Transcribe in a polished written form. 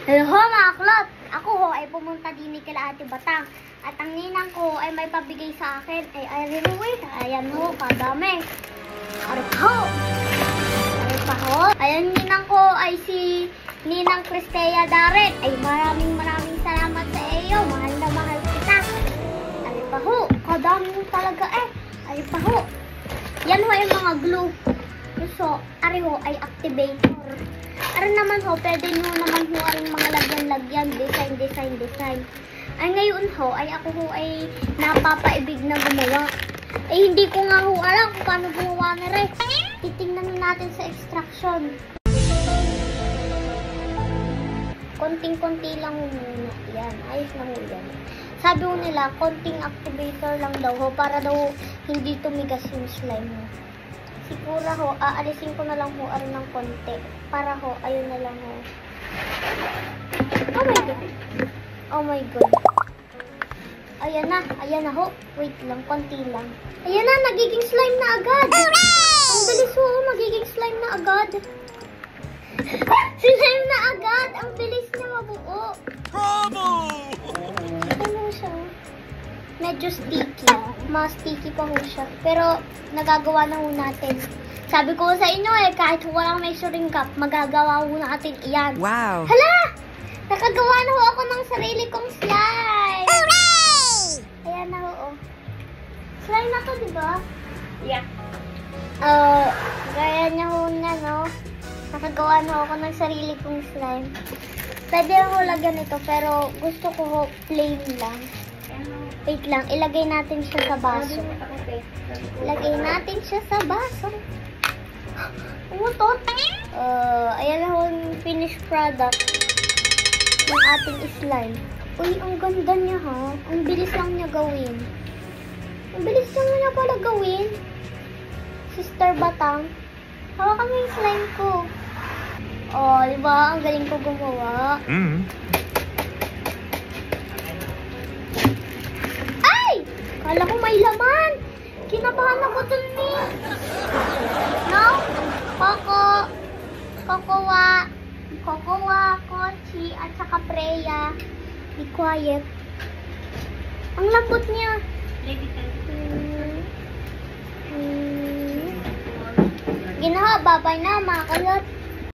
Hello mga klot! Ako ho ay pumunta din kila Ate Batang. At ang ninang ko ay may pabigay sa akin ay ariruwi. Ayan ho, kadami. Ari pa ho. Ari pa ho. Ayan ninang ko ay si Ninang Cristea Daret. Ay maraming salamat sa iyo. Mahal na mahal kita. Ari pa ho. Kadami mo talaga eh. Ari pa ho. Yan ho ay mga glue. So, ari ho ay activator. Ari naman ho, pwede nyo naman ho aring mga lagyan-lagyan, design. Ay ngayon ho, ay ako ho ay napapaibig na gumawa. Eh hindi ko nga ho alam kung paano gumawa na rin. Titingnan natin sa extraction. Konting-konti lang ho muna. Yan, ayos na ho yan. Sabi ho nila, konting activator lang daw ho, para daw hindi tumigas yung slime mo. Siguro ho, aalisin ko na lang ho arin ng konti. Para ho, ayun na lang ho. Oh my God. Oh my God. Ayan na ho. Wait lang, konti lang. Ayan na, nagiging slime na agad. Hooray! Ang bilis ho, magiging slime na agad. Slime na agad! Ang bilis niya mabuo. Bravo! Ano siya? Medyo sticky. Mas sticky pa ho siya. Pero, nagagawa na ho natin. Sabi ko sa inyo eh, kahit walang measuring cup, magagawa ho natin iyan. Wow! Hala! Nakagawa na ho ako ng sarili kong slime! Hooray! Ayan na ho, oh. Slime na to, diba? Yeah. Gaya niya ho na, no? Nakagawa na ho ako ng sarili kong slime. Pwede ho lagyan ito, pero gusto ko ho plain lang. Wait lang, ilagay natin siya sa baso. Ilagay natin siya sa baso. Umutot. Ayan na ho yung finished product ng ating slime. Uy, ang ganda niya ha. Ang bilis lang niya gawin. Ang bilis lang niya pala gawin. Sister Batang. Hawakan mo yung slime ko. Oh, diba? Ang galing ko gumawa. Kala ko may laman. Kinabahan ako dun eh. No? Kokowa, Kochi, at saka Freya. Be quiet. Ang lambot niya. Ginawa, babay na mga kalot.